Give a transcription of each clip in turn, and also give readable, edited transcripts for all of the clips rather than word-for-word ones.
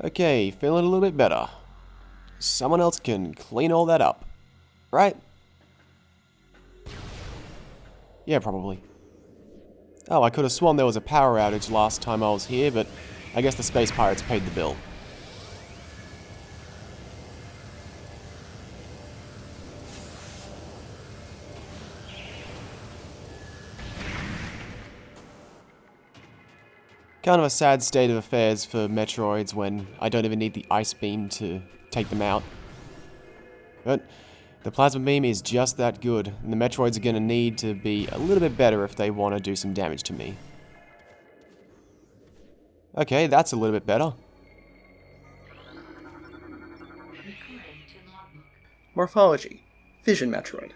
Okay, feeling a little bit better. Someone else can clean all that up, right? Yeah, probably. Oh, I could have sworn there was a power outage last time I was here, but I guess the space pirates paid the bill. Kind of a sad state of affairs for Metroids when I don't even need the ice beam to take them out. But the plasma beam is just that good, and the Metroids are going to need to be a little bit better if they want to do some damage to me. Okay, that's a little bit better. Morphology. Fission Metroid.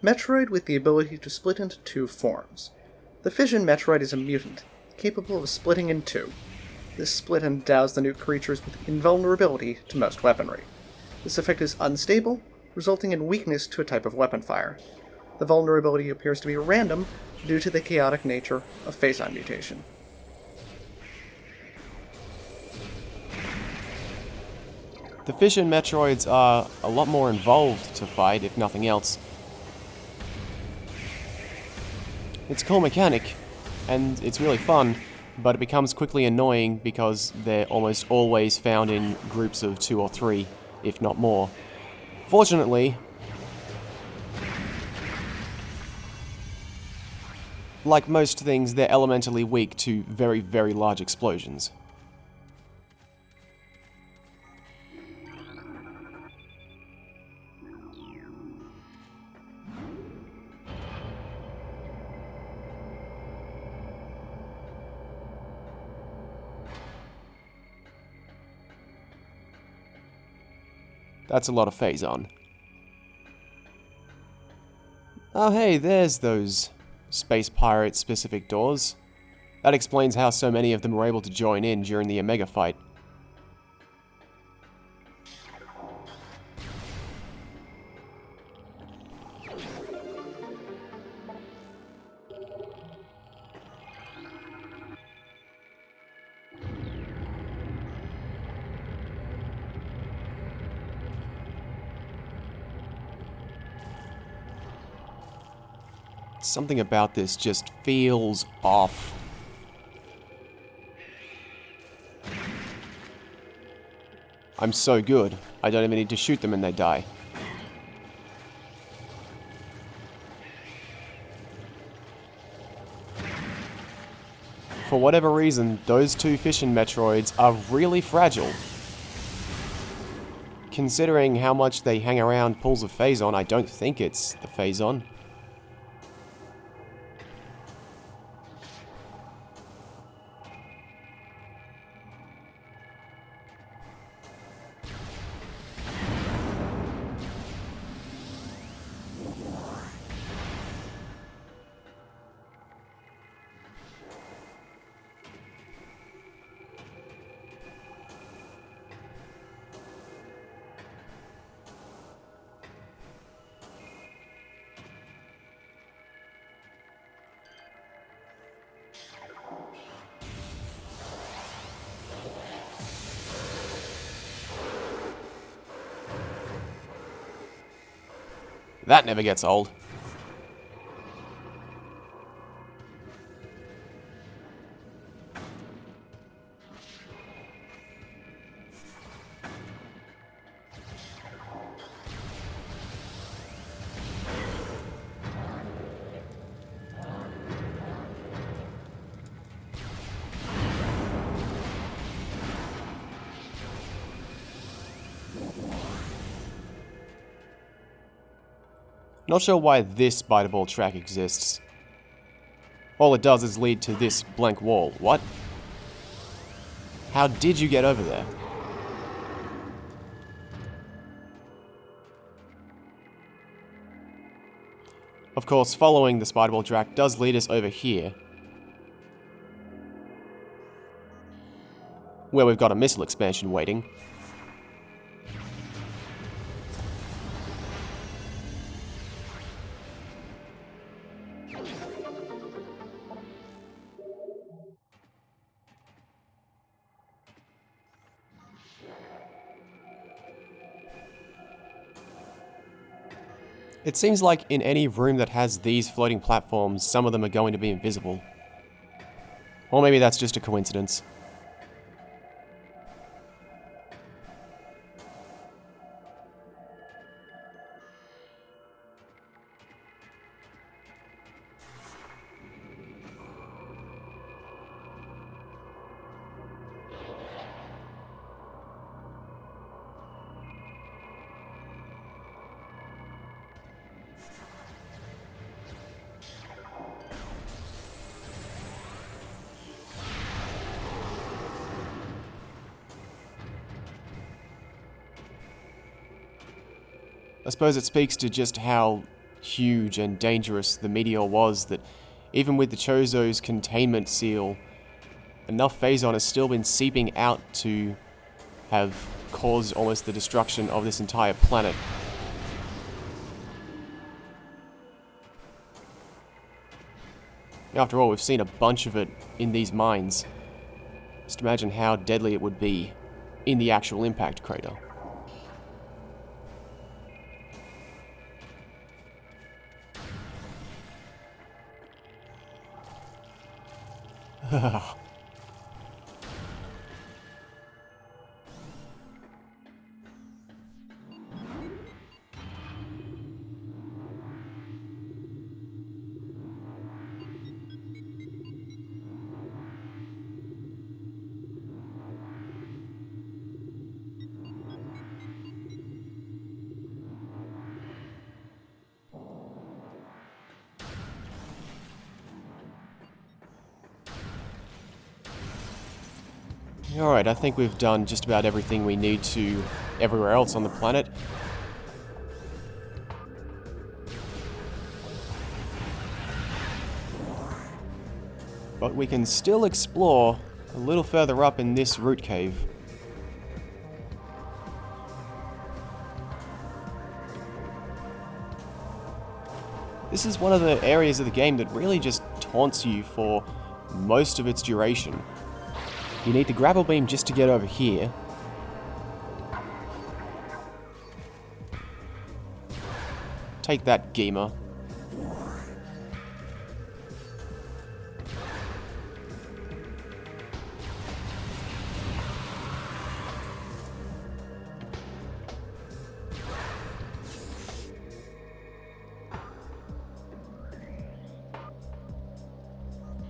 Metroid with the ability to split into two forms. The Fission Metroid is a mutant, capable of splitting in two. This split endows the new creatures with invulnerability to most weaponry. This effect is unstable, resulting in weakness to a type of weapon fire. The vulnerability appears to be random due to the chaotic nature of Phazon mutation. The Fission Metroids are a lot more involved to fight, if nothing else. It's a cool mechanic, and it's really fun, but it becomes quickly annoying because they're almost always found in groups of 2 or 3, if not more. Fortunately, like most things, they're elementally weak to very, very large explosions. That's a lot of Phazon. Oh hey, there's those space pirate specific doors. That explains how so many of them were able to join in during the Omega fight. Something about this just feels off. I'm so good, I don't even need to shoot them and they die. For whatever reason, those two Fission Metroids are really fragile. Considering how much they hang around pools of Phazon, I don't think it's the Phazon. That never gets old. Not sure why this biteable track exists. All it does is lead to this blank wall. What? How did you get over there? Of course, following the spiderball track does lead us over here, where we've got a missile expansion waiting. It seems like in any room that has these floating platforms, some of them are going to be invisible. Or maybe that's just a coincidence. I suppose it speaks to just how huge and dangerous the meteor was that even with the Chozo's containment seal, enough Phazon has still been seeping out to have caused almost the destruction of this entire planet. After all, we've seen a bunch of it in these mines. Just imagine how deadly it would be in the actual impact crater. Alright, I think we've done just about everything we need to everywhere else on the planet. But we can still explore a little further up in this root cave. This is one of the areas of the game that really just taunts you for most of its duration. You need the grapple beam just to get over here. Take that, Geemer.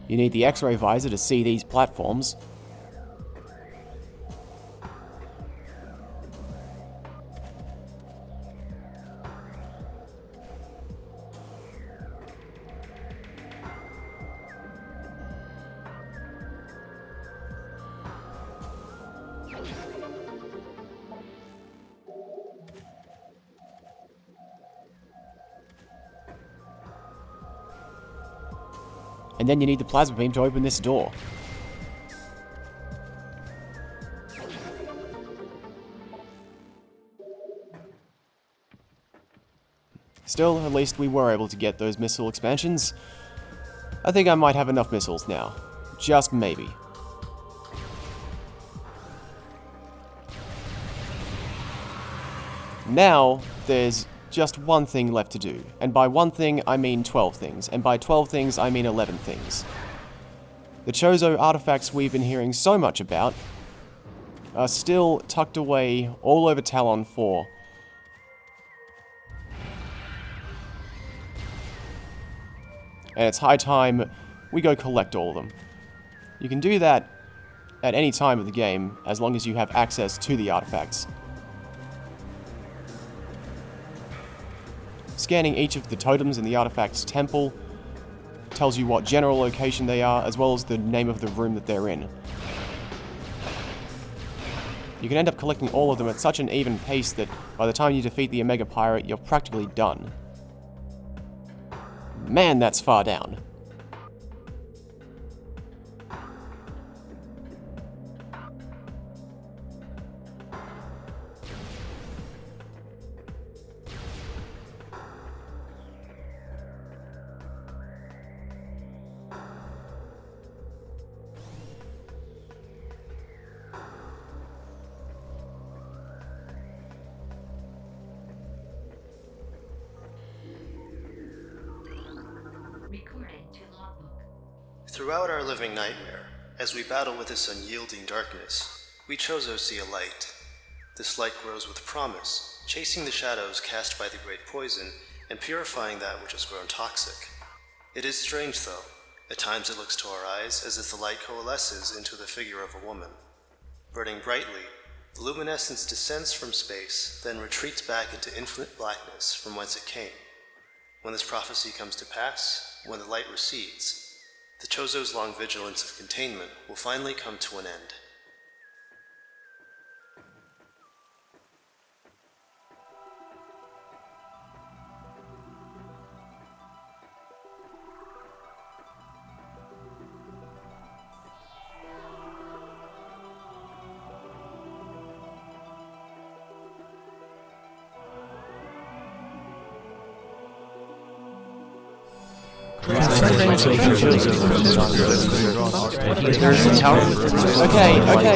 You need the X-ray visor to see these platforms. And then you need the plasma beam to open this door. Still, at least we were able to get those missile expansions. I think I might have enough missiles now. Just maybe. Now, there's just one thing left to do, and by one thing I mean 12 things, and by 12 things I mean 11 things. The Chozo artifacts we've been hearing so much about are still tucked away all over Tallon IV. And it's high time we go collect all of them. You can do that at any time of the game, as long as you have access to the artifacts. Scanning each of the totems in the artifact's temple tells you what general location they are, as well as the name of the room that they're in. You can end up collecting all of them at such an even pace that by the time you defeat the Omega Pirate, you're practically done. Man, that's far down. Throughout our living nightmare, as we battle with this unyielding darkness, we Chozo see a light. This light grows with promise, chasing the shadows cast by the great poison and purifying that which has grown toxic. It is strange, though. At times it looks to our eyes as if the light coalesces into the figure of a woman. Burning brightly, the luminescence descends from space, then retreats back into infinite blackness from whence it came. When this prophecy comes to pass, when the light recedes, the Chozo's long vigilance of containment will finally come to an end.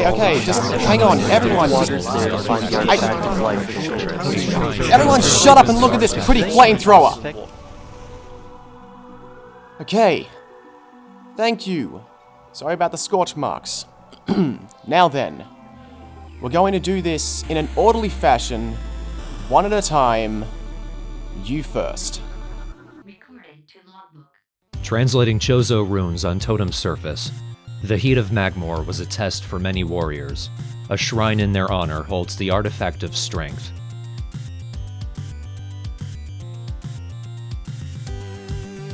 Okay, just hang on, everyone. Everyone shut up and look at this pretty flamethrower! Okay. Thank you. Sorry about the scorch marks. Now then, we're going to do this in an orderly fashion, one at a time. You first. Translating Chozo runes on Totem's surface. The heat of Magmor was a test for many warriors. A shrine in their honor holds the Artefact of Strength.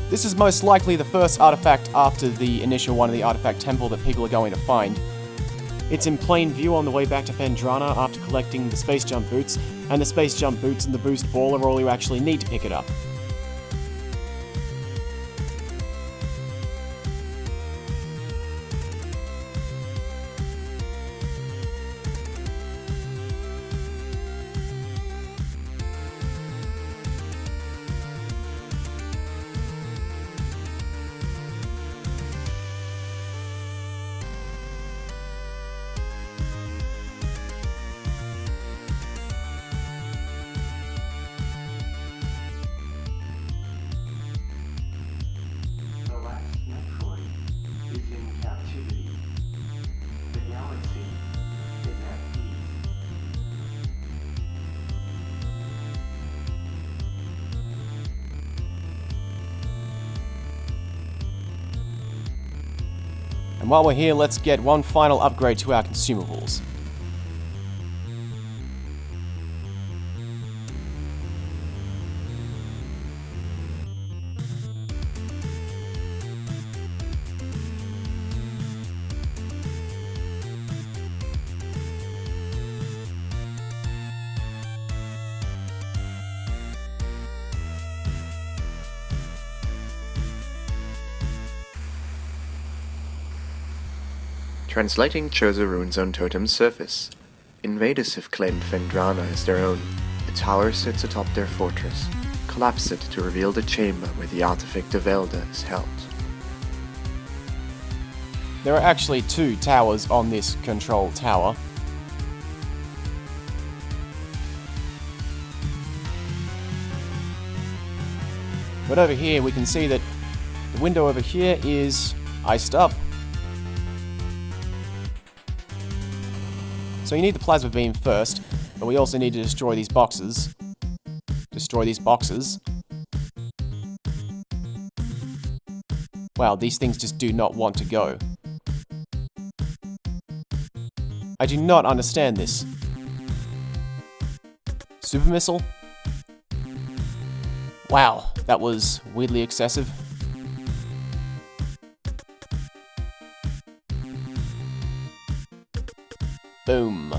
This is most likely the first artifact after the initial one in the Artifact Temple that people are going to find. It's in plain view on the way back to Phendrana after collecting the Space Jump Boots, and the Space Jump Boots and the Boost Ball are all you actually need to pick it up. And while we're here, let's get one final upgrade to our consumables. Translating Chozo runes on Totem's surface. Invaders have claimed Phendrana as their own. A tower sits atop their fortress. Collapse it to reveal the chamber where the Artefact of Elder is held. There are actually 2 towers on this control tower. But over here we can see that the window over here is iced up. So you need the plasma beam first, but we also need to destroy these boxes. Wow, these things just do not want to go. I do not understand this. Super missile? Wow, that was weirdly excessive. Boom.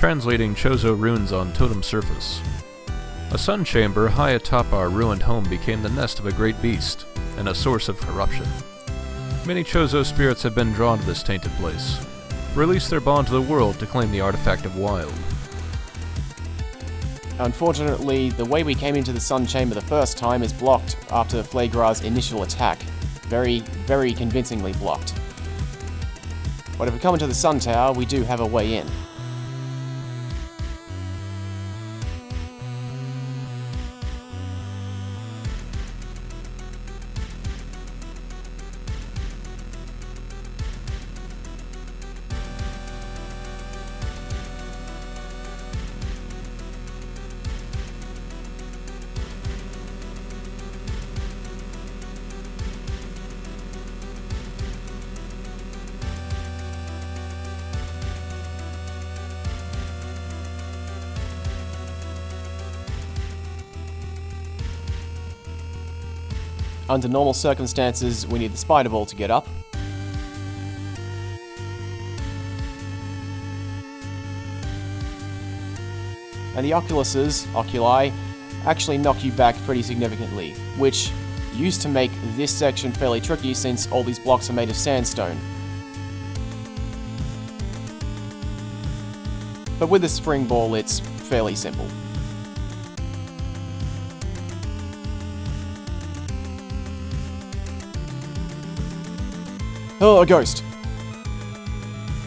Translating Chozo runes on Totem surface. A sun chamber high atop our ruined home became the nest of a great beast, and a source of corruption. Many Chozo spirits have been drawn to this tainted place. Release their bond to the world to claim the Artifact of Wild. Unfortunately, the way we came into the Sun Chamber the first time is blocked after Flagra's initial attack. Very, very convincingly blocked. But if we come into the Sun Tower, we do have a way in. Under normal circumstances, we need the spider ball to get up. And the oculi, actually knock you back pretty significantly, which used to make this section fairly tricky since all these blocks are made of sandstone. But with the spring ball, it's fairly simple. Oh, a ghost.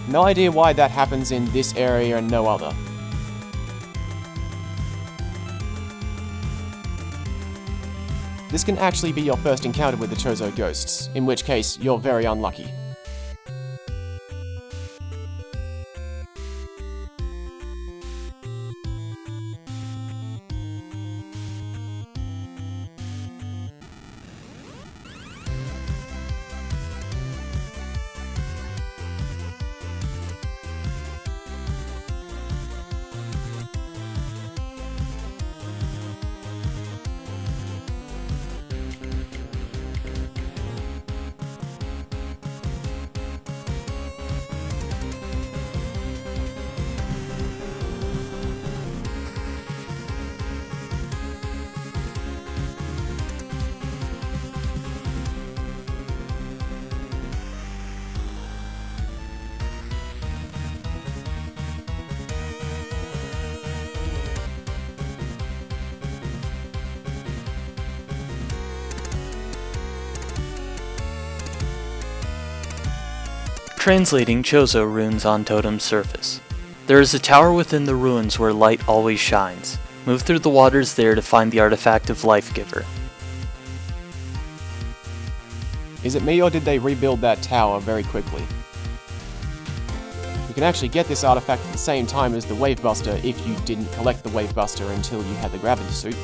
No idea why that happens in this area and no other. This can actually be your first encounter with the Chozo ghosts, in which case you're very unlucky. Translating Chozo runes on Totem's surface. There is a tower within the ruins where light always shines. Move through the waters there to find the Artefact of Lifegiver. Is it me or did they rebuild that tower very quickly? You can actually get this artifact at the same time as the Wavebuster if you didn't collect the Wavebuster until you had the gravity suit.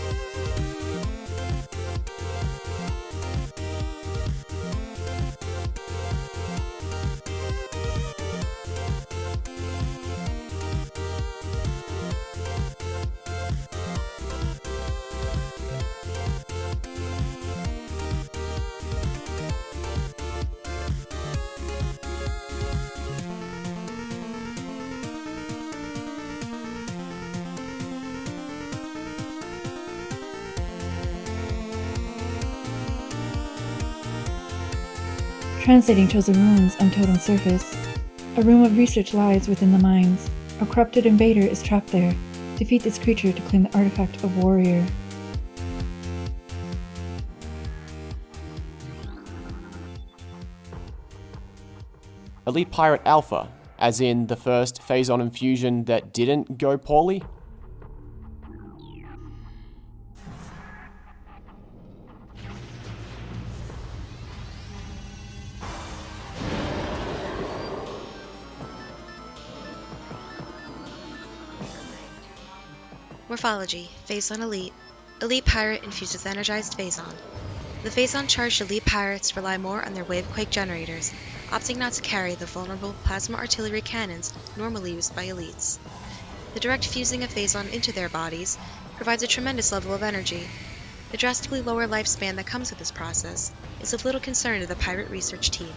Translating Chozo runes on Totem's surface. A room of research lies within the mines. A corrupted invader is trapped there. Defeat this creature to claim the Artefact of Warrior. Elite Pirate Alpha, as in the first Phazon infusion that didn't go poorly? Morphology, Phazon Elite. Elite Pirate infuses energized Phazon. The Phazon-charged Elite Pirates rely more on their Wavequake generators, opting not to carry the vulnerable plasma artillery cannons normally used by Elites. The direct fusing of Phazon into their bodies provides a tremendous level of energy. The drastically lower lifespan that comes with this process is of little concern to the pirate research team.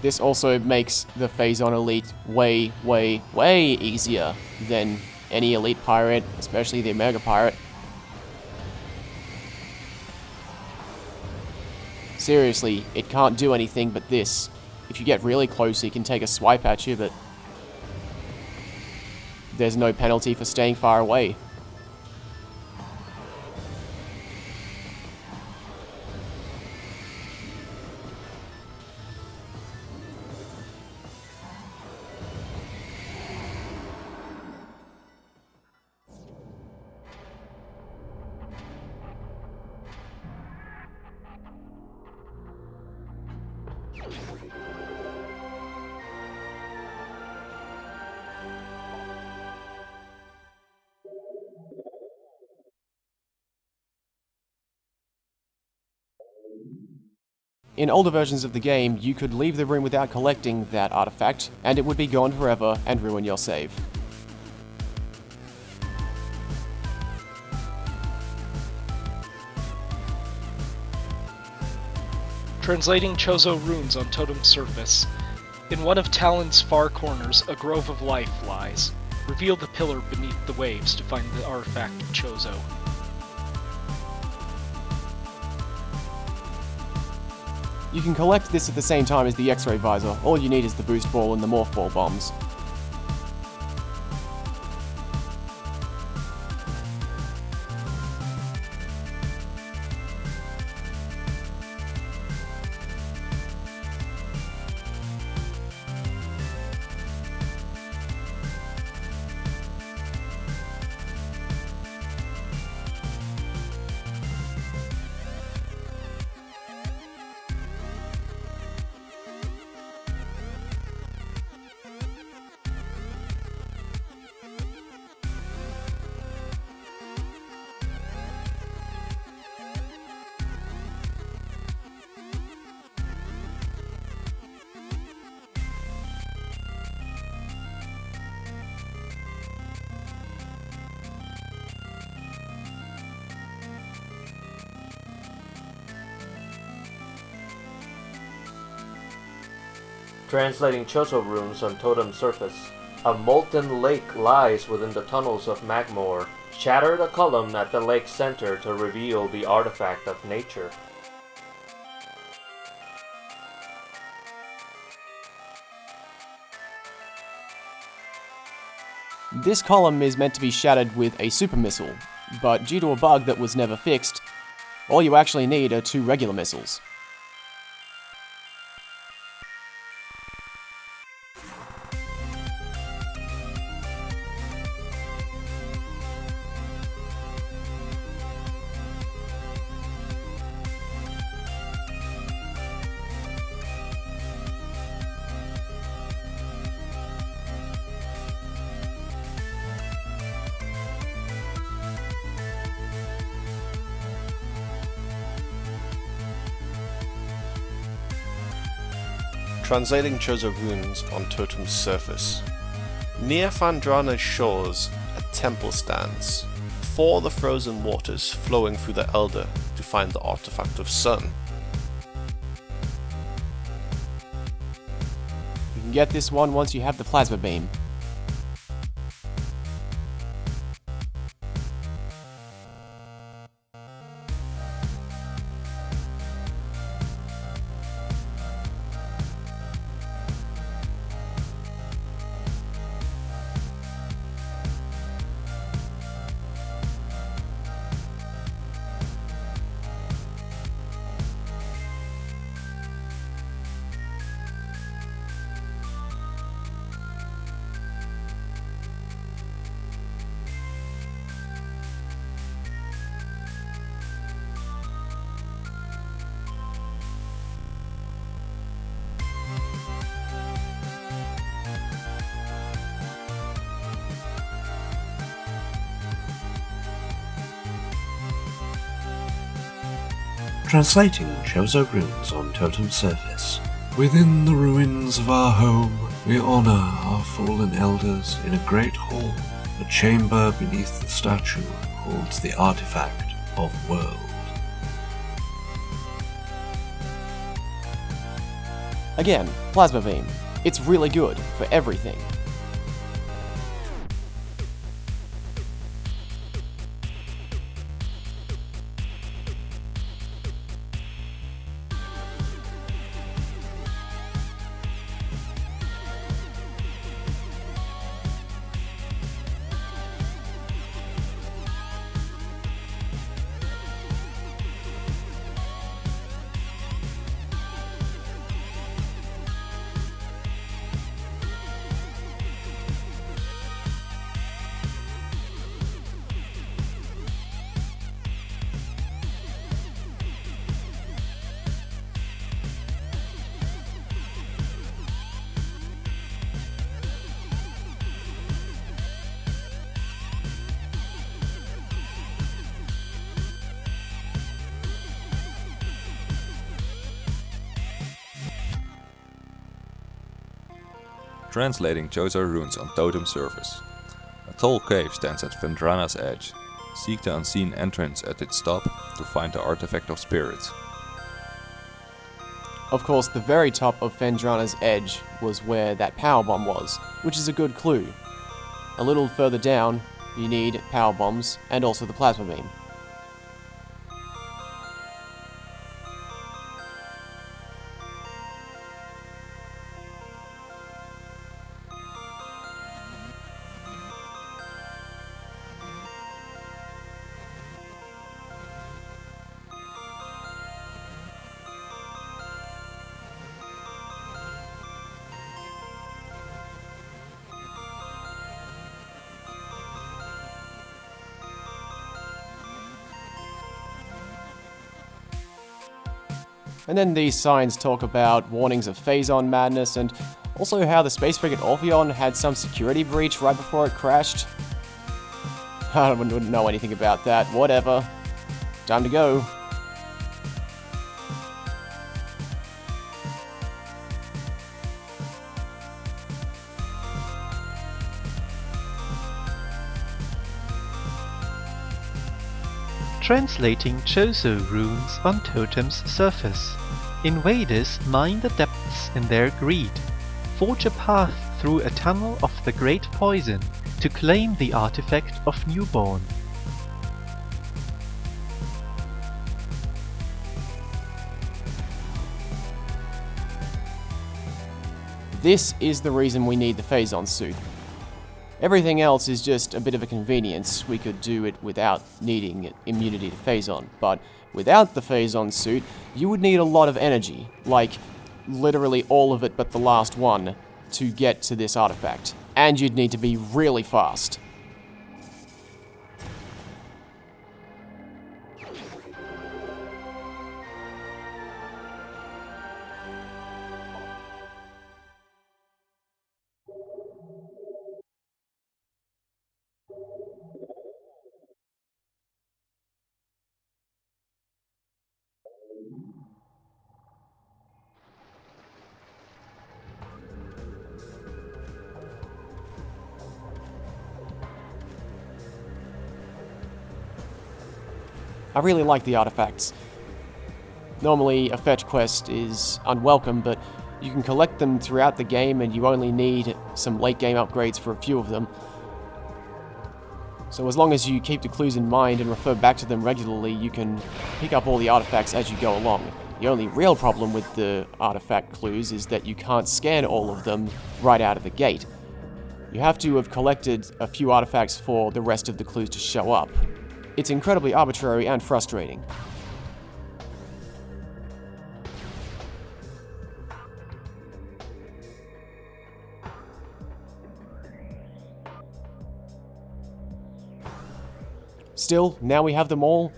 This also makes the Phazon Elite way, way, way easier than any Elite Pirate, especially the Omega Pirate. Seriously, it can't do anything but this. If you get really close, it can take a swipe at you, but there's no penalty for staying far away. In older versions of the game, you could leave the room without collecting that artifact, and it would be gone forever and ruin your save. Translating Chozo runes on Totem surface. In one of Tallon's far corners, a grove of life lies. Reveal the pillar beneath the waves to find the Artefact of Chozo. You can collect this at the same time as the X-ray visor. All you need is the boost ball and the morph ball bombs. Translating Chozo runes on Totem surface. A molten lake lies within the tunnels of Magmoor. Shatter the column at the lake's center to reveal the artifact of nature. This column is meant to be shattered with a super missile, but due to a bug that was never fixed, all you actually need are 2 regular missiles. Translating Chozo runes on Totem's surface. Near Phandrana's shores, a temple stands, for the frozen waters flowing through the Elder to find the Artefact of Sun. You can get this one once you have the plasma beam. Translating Chozo runes on Totem surface. Within the ruins of our home, we honor our fallen elders in a great hall. The chamber beneath the statue holds the artifact of world. Again, Plasma Beam. It's really good for everything. Translating Chozo runes on totem surface. A tall cave stands at Phendrana's edge. Seek the unseen entrance at its top to find the Artefact of Spirits. Of course, the very top of Phendrana's edge was where that power bomb was, which is a good clue. A little further down, you need power bombs and also the plasma beam. And then these signs talk about warnings of Phazon madness and also how the space frigate Orpheon had some security breach right before it crashed. I wouldn't know anything about that. Whatever. Time to go. Translating Chozo runes on Totem's surface. Invaders mine the depths in their greed. Forge a path through a tunnel of the Great Poison to claim the Artifact of Newborn. This is the reason we need the Phazon suit. Everything else is just a bit of a convenience. We could do it without needing immunity to Phazon, but without the Phazon suit, you would need a lot of energy, like literally all of it but the last one, to get to this artifact. And you'd need to be really fast. I really like the artifacts. Normally, a fetch quest is unwelcome, but you can collect them throughout the game and you only need some late game upgrades for a few of them. So as long as you keep the clues in mind and refer back to them regularly, you can pick up all the artifacts as you go along. The only real problem with the artifact clues is that you can't scan all of them right out of the gate. You have to have collected a few artifacts for the rest of the clues to show up. It's incredibly arbitrary and frustrating. Still, now we have them all,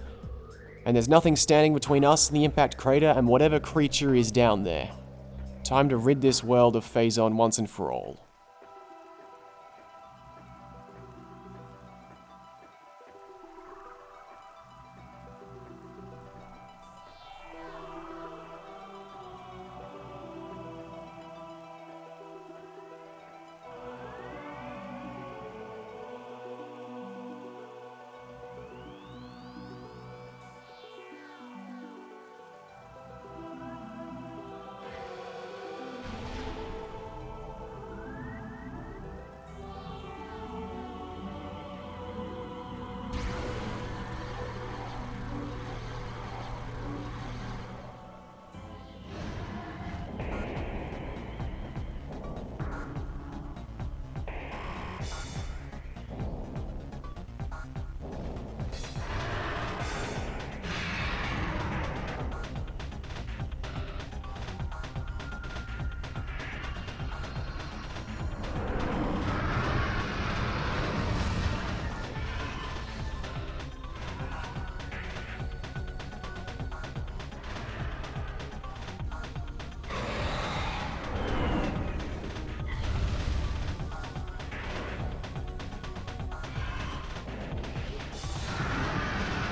and there's nothing standing between us and the impact crater and whatever creature is down there. Time to rid this world of Phazon once and for all.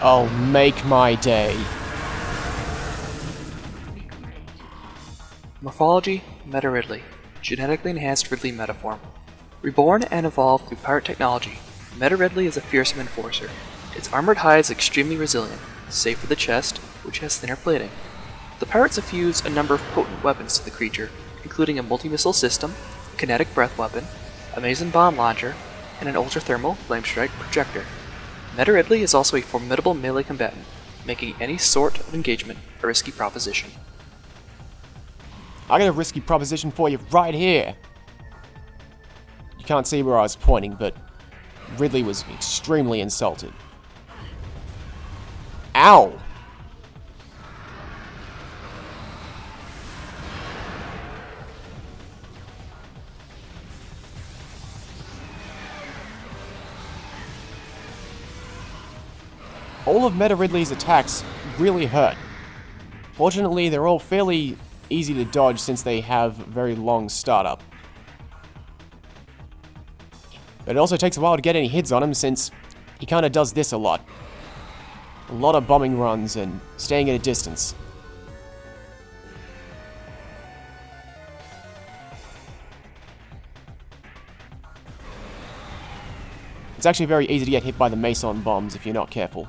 Oh, make my day. Morphology, Meta-Ridley. Genetically enhanced Ridley metaform. Reborn and evolved through pirate technology, Meta-Ridley is a fearsome enforcer. Its armored hide is extremely resilient, save for the chest, which has thinner plating. The pirates have fused a number of potent weapons to the creature, including a multi-missile system, a kinetic breath weapon, a Mason bomb launcher, and an ultra-thermal flame strike projector. Meta-Ridley is also a formidable melee combatant, making any sort of engagement a risky proposition. I got a risky proposition for you right here. You can't see where I was pointing, but Ridley was extremely insulted. Ow! All of Meta-Ridley's attacks really hurt. Fortunately, they're all fairly easy to dodge since they have very long startup. But it also takes a while to get any hits on him since he kind of does this a lot. A lot of bombing runs and staying at a distance. It's actually very easy to get hit by the Mason bombs if you're not careful.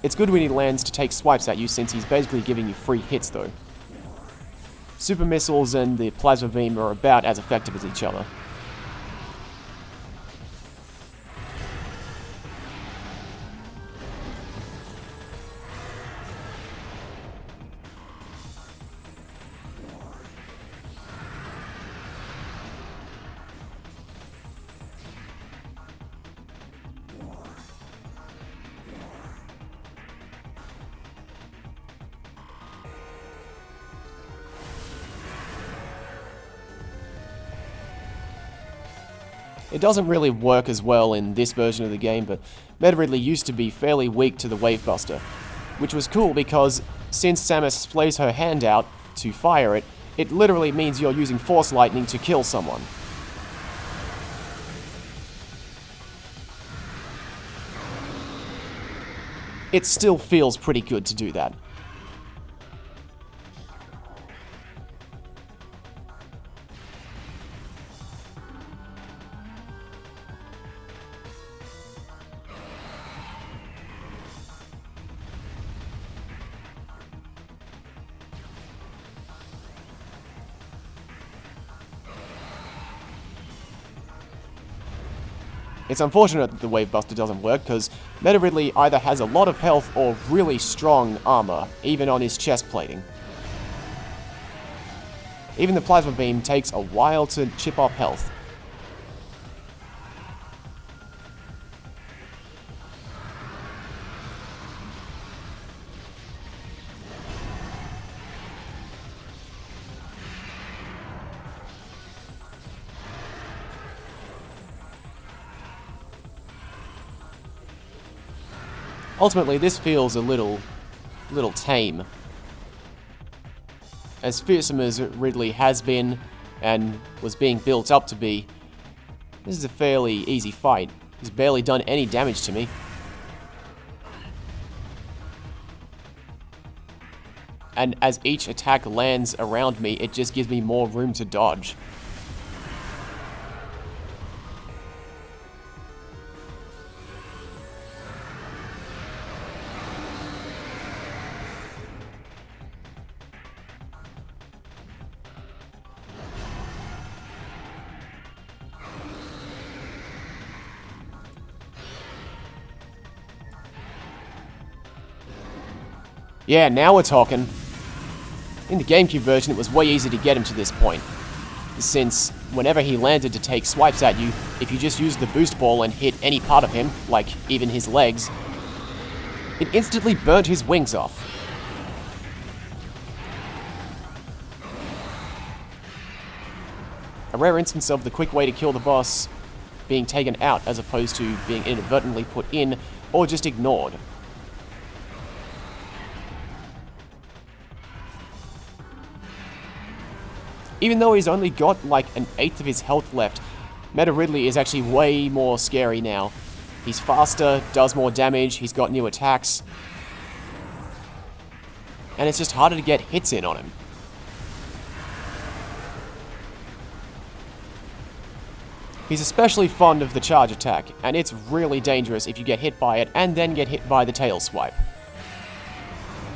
It's good when he lands to take swipes at you since he's basically giving you free hits though. Super missiles and the plasma beam are about as effective as each other. It doesn't really work as well in this version of the game, but Meta-Ridley used to be fairly weak to the Wave Buster, which was cool because since Samus plays her hand out to fire it, it literally means you're using Force Lightning to kill someone. It still feels pretty good to do that. It's unfortunate that the Wave Buster doesn't work, because Meta-Ridley either has a lot of health or really strong armor, even on his chest plating. Even the Plasma Beam takes a while to chip off health. Ultimately, this feels a little tame. As fearsome as Ridley has been, and was being built up to be, this is a fairly easy fight. He's barely done any damage to me. And as each attack lands around me, it just gives me more room to dodge. Yeah, now we're talking. In the GameCube version, it was way easier to get him to this point, since whenever he landed to take swipes at you, if you just used the boost ball and hit any part of him, like even his legs, it instantly burnt his wings off. A rare instance of the quick way to kill the boss being taken out as opposed to being inadvertently put in or just ignored. Even though he's only got like an eighth of his health left, Ridley is actually way more scary now. He's faster, does more damage, he's got new attacks, and it's just harder to get hits in on him. He's especially fond of the charge attack, and it's really dangerous if you get hit by it and then get hit by the tail swipe.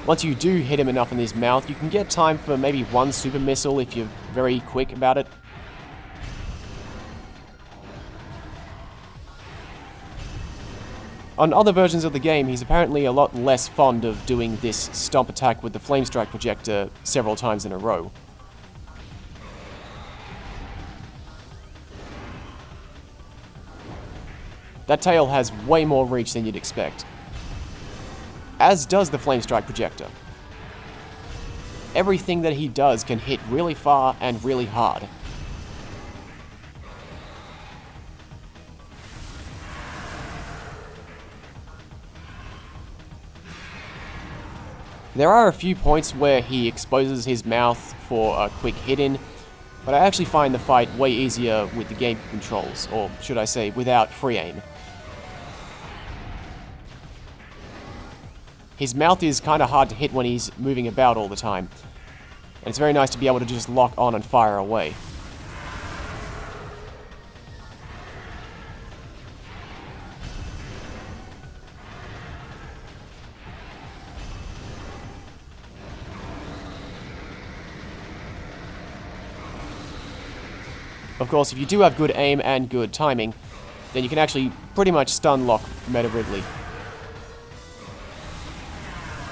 Once you do hit him enough in his mouth, you can get time for maybe one super missile if you're very quick about it. On other versions of the game, he's apparently a lot less fond of doing this stomp attack with the Flame Strike projector several times in a row. That tail has way more reach than you'd expect. As does the Flame Strike projector. Everything that he does can hit really far and really hard. There are a few points where he exposes his mouth for a quick hit-in, but I actually find the fight way easier with the game controls, or should I say, without free aim. His mouth is kind of hard to hit when he's moving about all the time, and it's very nice to be able to just lock on and fire away. Of course, if you do have good aim and good timing, then you can actually pretty much stun lock Ridley.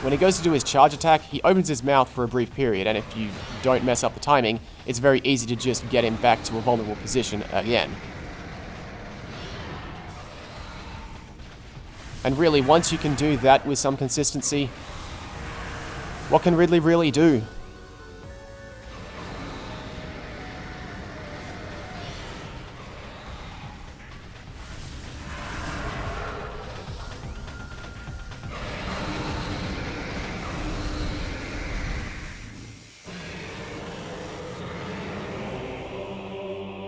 When he goes to do his charge attack, he opens his mouth for a brief period, and if you don't mess up the timing, it's very easy to just get him back to a vulnerable position again. And really, once you can do that with some consistency, what can Ridley really do?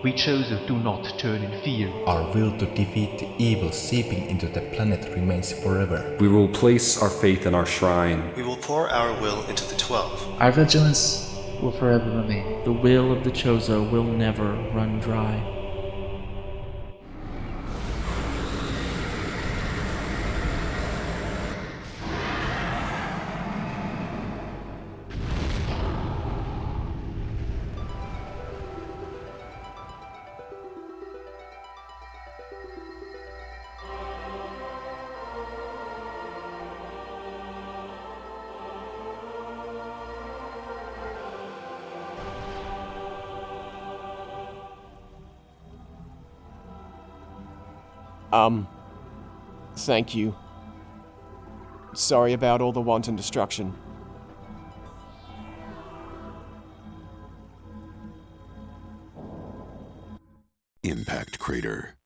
We Chozo do not turn in fear. Our will to defeat the evil seeping into the planet remains forever. We will place our faith in our shrine. We will pour our will into the 12. Our vigilance will forever remain. The will of the Chozo will never run dry. Thank you. Sorry about all the wanton destruction. Impact crater.